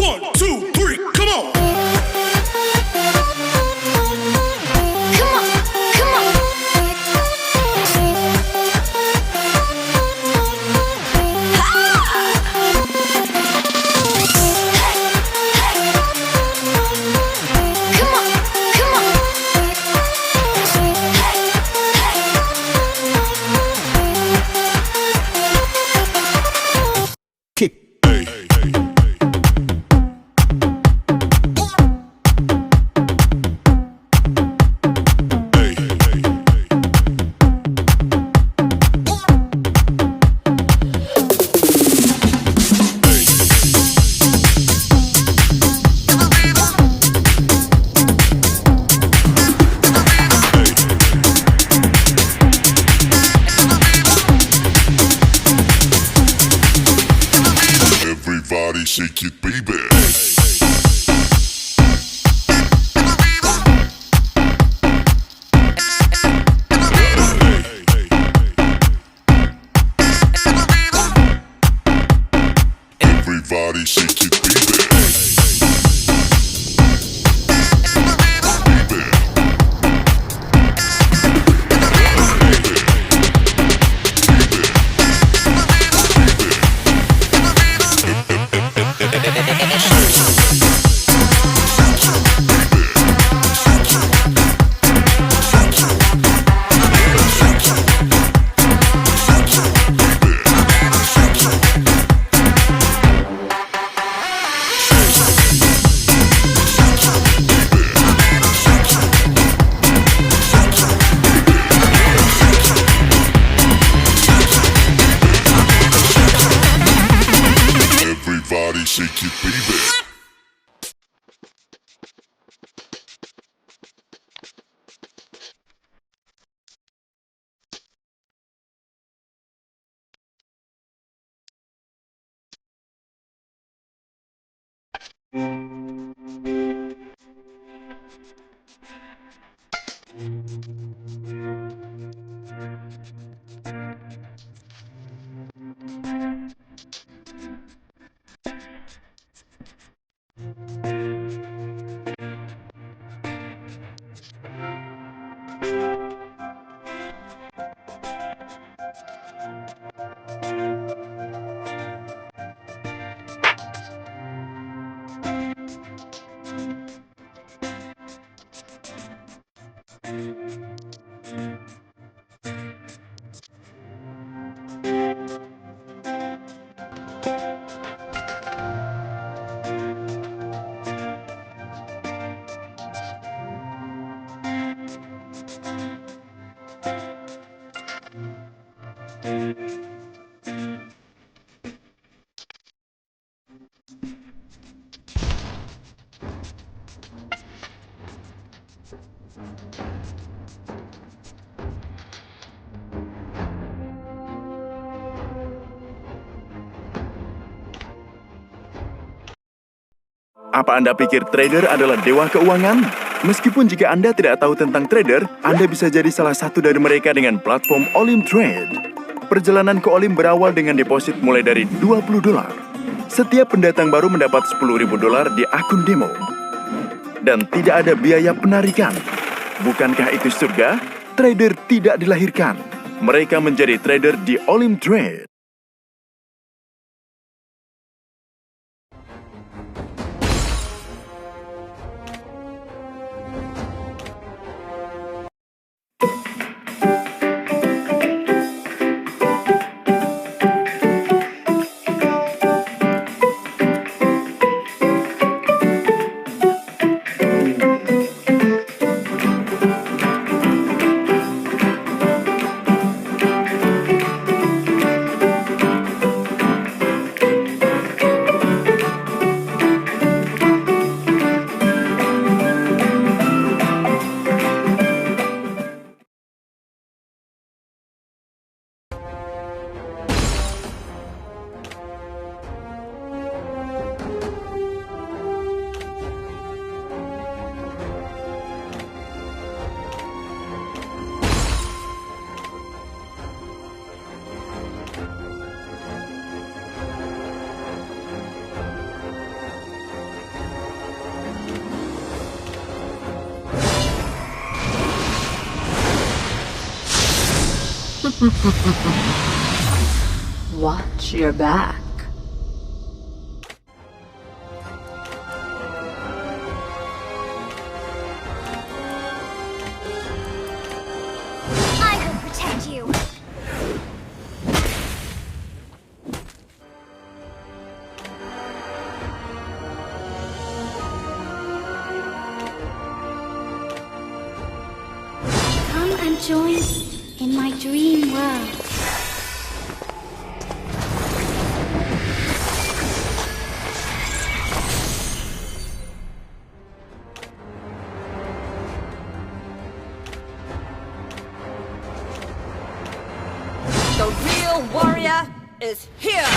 1, 2, 3, come on. Everybody shake it, baby. Everybody shake it, baby. Everybody shake it, baby. Apa Anda pikir trader adalah dewa keuangan? Meskipun jika Anda tidak tahu tentang trader, Anda bisa jadi salah satu dari mereka dengan platform Olim Trade. Perjalanan ke Olim berawal dengan deposit mulai dari $20. Setiap pendatang baru mendapat $10.000 di akun demo. Dan tidak ada biaya penarikan. Bukankah itu surga? Trader tidak dilahirkan. Mereka menjadi trader di Olim Trade. Watch your back. I will protect you. Come and join in my dream world. The real warrior is here!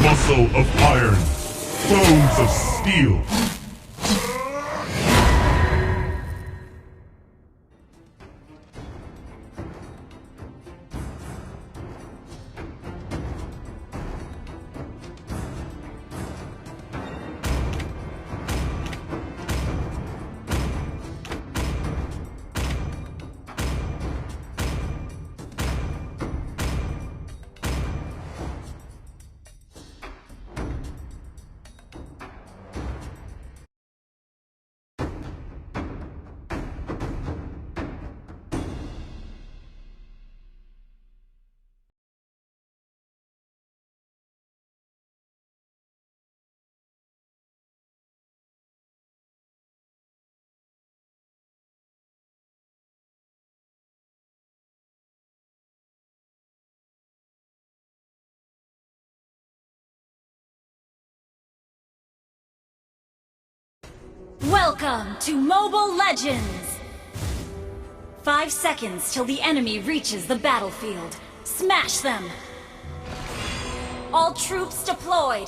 Muscle of iron, bones of steel. Welcome to Mobile Legends! 5 seconds till the enemy reaches the battlefield. Smash them! All troops deployed!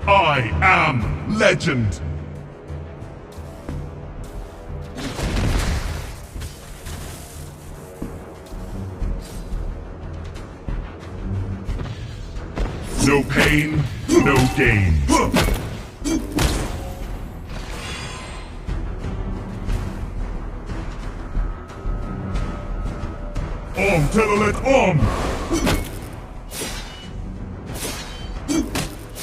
I am legend. No pain, no gain. Telolet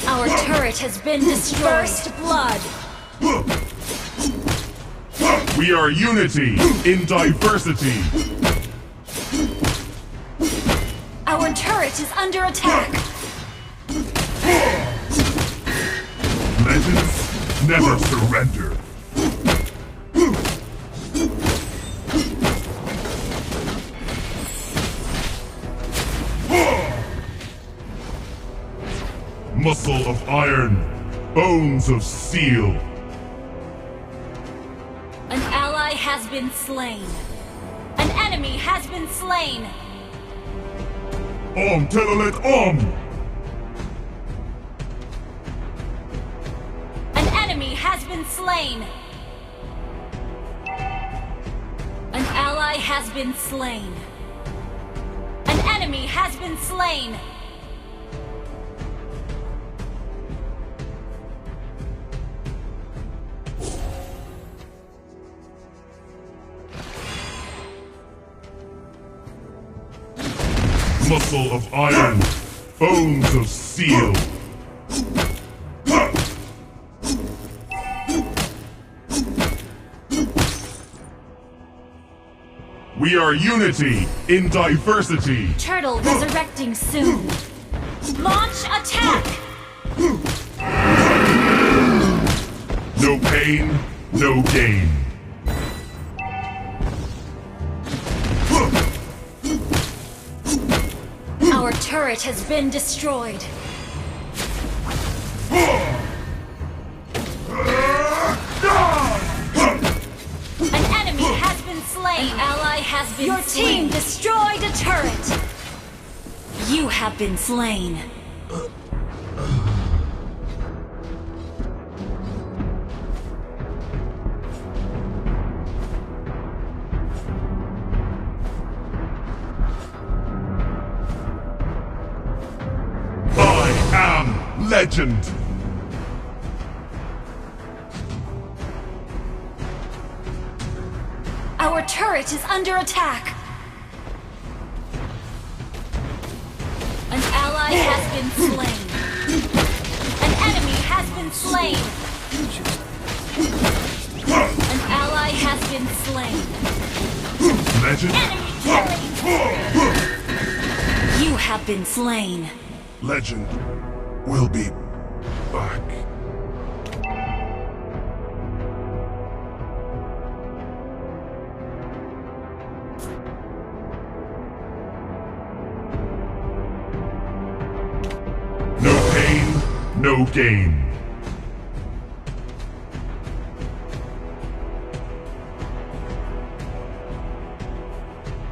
Our turret has been destroyed. First blood! We are unity in diversity. Our turret is under attack! Legends never surrender. Muscle of iron, bones of steel. An ally has been slain. An enemy has been slain. Telolet An enemy has been slain. An ally has been slain. An enemy has been slain. Muscle of iron, bones of steel. We are unity in diversity. Turtle resurrecting soon. Launch attack! No pain, no gain. Our turret has been destroyed. An enemy has been slain. An ally has been slain. Your team destroyed a turret. You have been slain. Legend. Our turret is under attack. An ally has been slain. An enemy has been slain. An ally has been slain. Legend. Enemy killing. You have been slain. Legend will be back. No pain, no gain.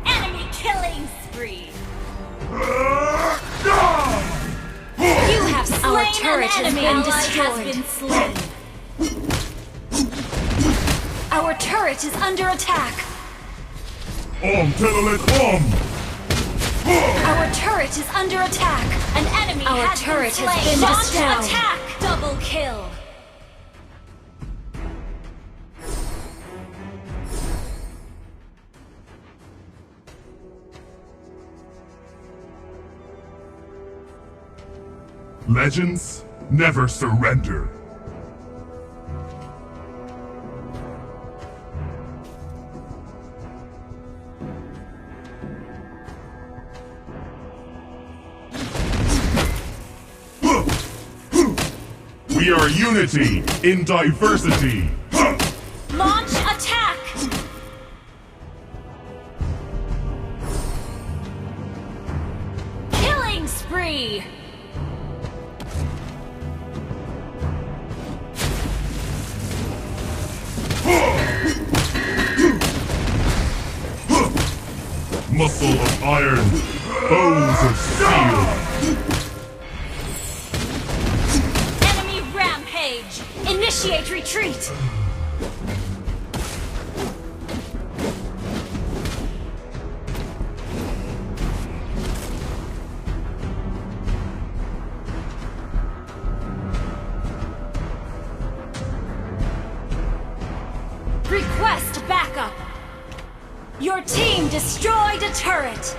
Enemy killing spree. Our turret has been destroyed. Our turret is under attack. Telolet Our turret is under attack. An enemy has been destroyed. Attack! Double kill. Legends never surrender. We are unity in diversity. Launch attack! Killing spree! Muscle of iron, bones of steel. Enemy rampage! Initiate retreat! Request backup! Your team destroyed a turret!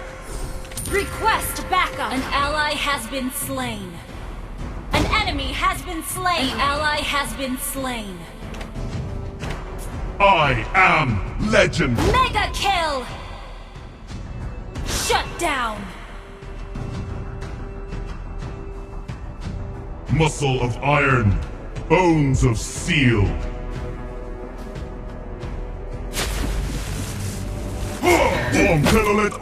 Request backup! An ally has been slain. An enemy has been slain. An ally has been slain. I am legend. Mega kill! Shut down! Muscle of iron, bones of steel. Telolet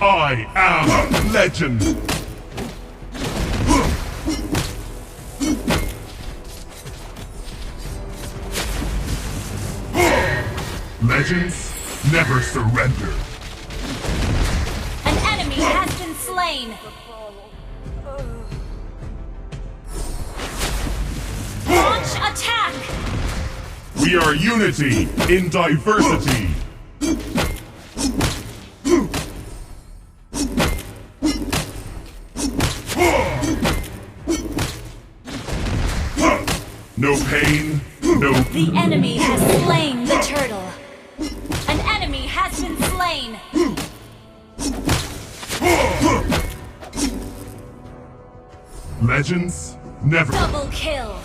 I am legend. Legends never surrender. An enemy has been slain. Launch attack! We are unity in diversity. No pain, no... The enemy has slain the turtle. An enemy has been slain. Legends never... Double kill.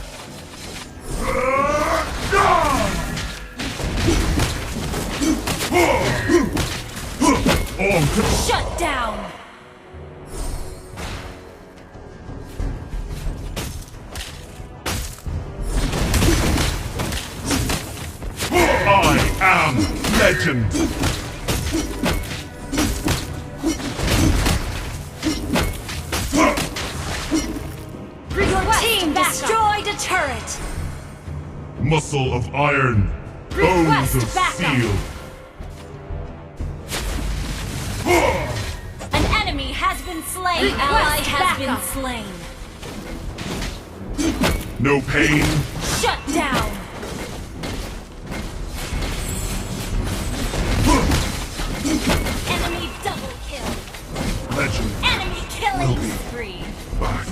Shut down. I am legend. Your team destroyed a turret. Muscle of iron, bones of steel. An enemy has been slain. An ally has been slain. No pain, Shut down. Enemy double kill. legend Enemy killing spree. back.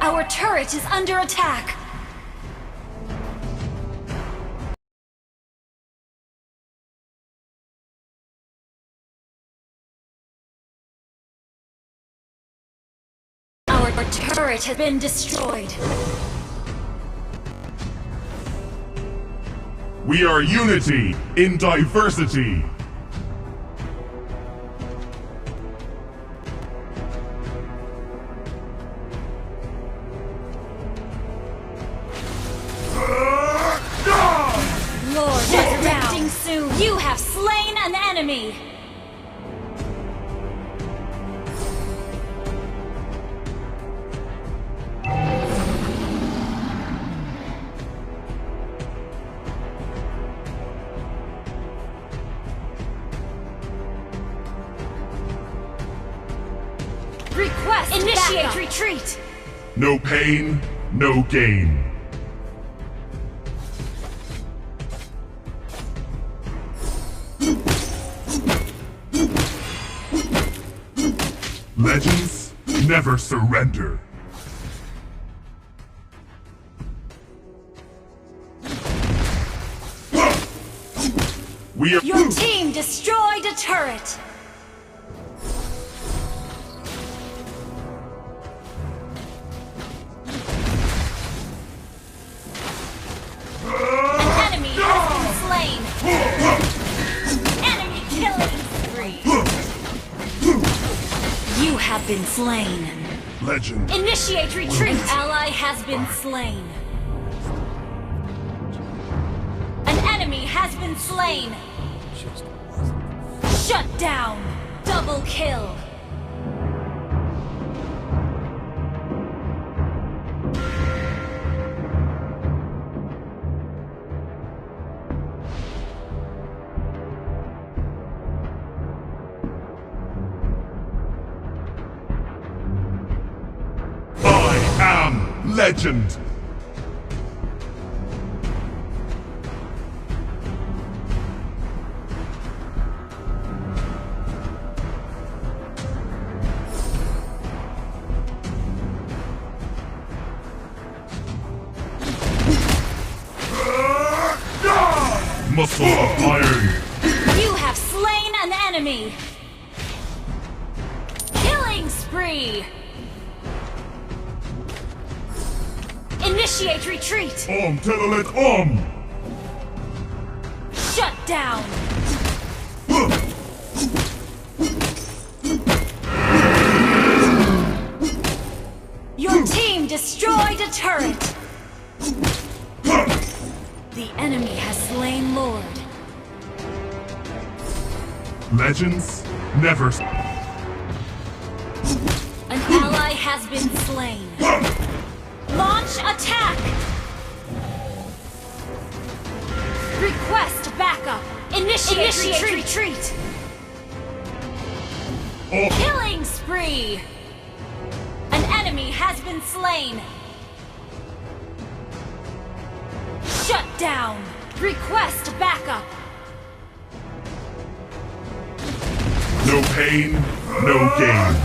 Our turret is under attack. Our turret has been destroyed. We are unity in diversity. Lord, resurrecting soon. You have slain an enemy. Request initiate backup. Retreat. No pain, no gain. Legends never surrender. We are. Your team destroyed a turret. An enemy has been slain. Enemy killing spree. You have been slain. Legend. Initiate retreat. An ally has been slain. An enemy has been slain. Shut down. Double kill. I am legend. Muscle of iron. You have slain an enemy. Killing spree. Initiate retreat. Telolet Shut down. Your team destroyed a turret. The enemy has slain Lord. Legends never. An ally has been slain. Launch attack! Request backup. Initiate retreat. Killing spree. An enemy has been slain. Shut down. Request backup. No pain, no gain.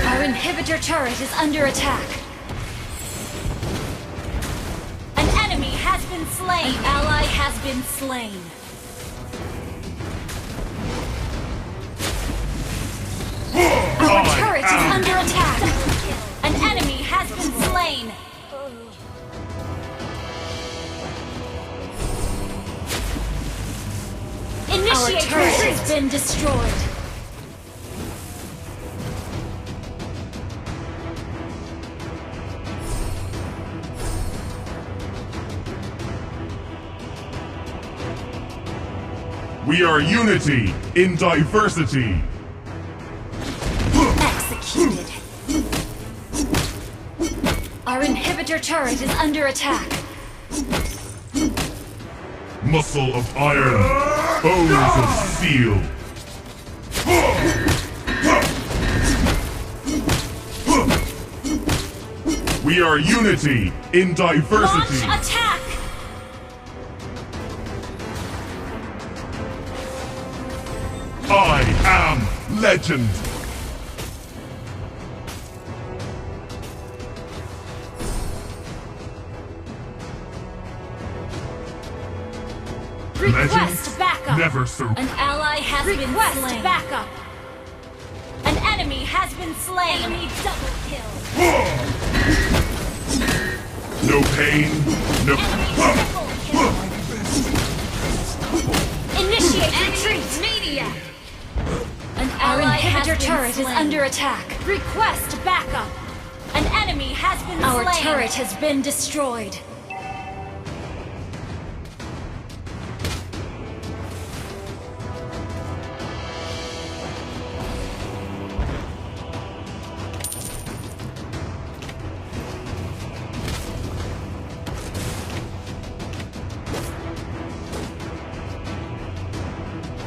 Our inhibitor turret is under attack. An enemy has been slain. An ally has been slain. Our turret is under attack. An enemy has been slain. Initiate retreat has been destroyed. We are unity in diversity. Executed. Our inhibitor turret is under attack. Muscle of iron, bones of steel. We are unity in diversity. Launch attack! I am legend. Request Legends backup. never surrender. An ally has been slain. Backup. An enemy has been slain. Enemy double kill. No pain, no. Enemy triple kill. Initiate retreat. Media. An ally inhibitor turret is under attack. Request backup. An enemy has been slain. Our turret has been destroyed.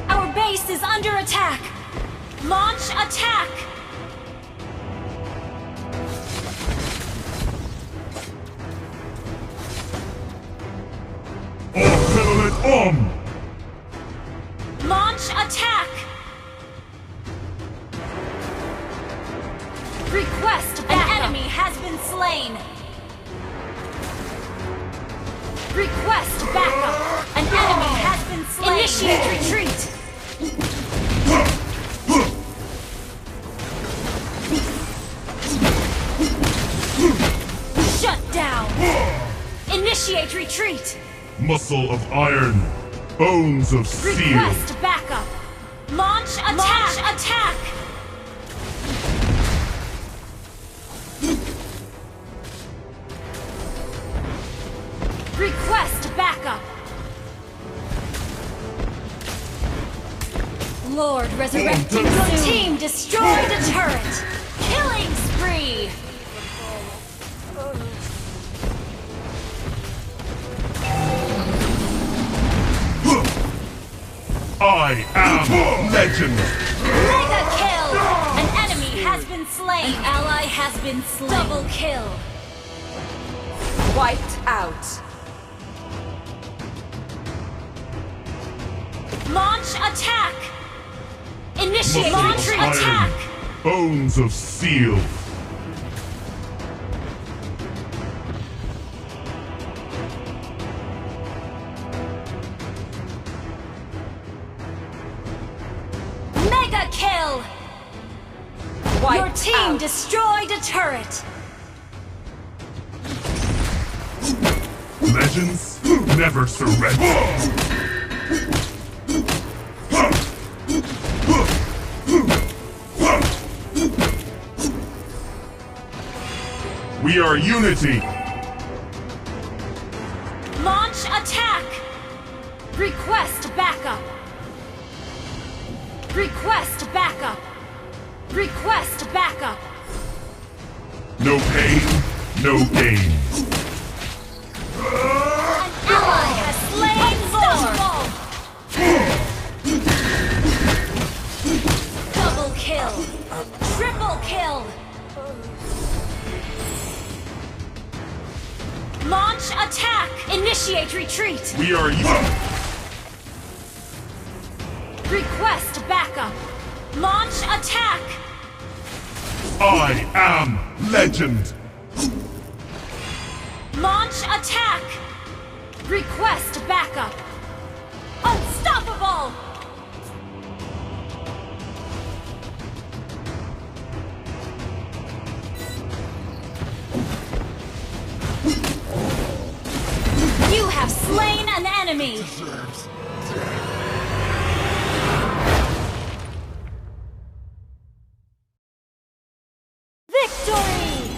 Our base is under attack. Launch attack. Telolet Request backup. An enemy has been slain. Initiate retreat. Shut down. Initiate retreat. Muscle of iron, bones of steel. Request backup. Launch attack. Launch attack. Request backup. Lord resurrecting Oh, your team destroyed a turret. Killing spree. I am legend. Mega kill. An enemy has been slain. An ally has been slain. Double kill. Wiped out. Launch attack. Initiate Muscle launch of iron, attack. bones of steel. Mega kill. Wiped Your team out. destroyed a turret. Legends never surrender. We are unity. Launch attack. Request backup. Request backup. Request backup. No pain, no gain. An ally has slain Thor. Double kill. Triple kill. Launch attack. Initiate retreat. We are Request backup. Launch attack. I am legend. Launch attack. Request backup. Unstoppable. You have slain an enemy. Victory!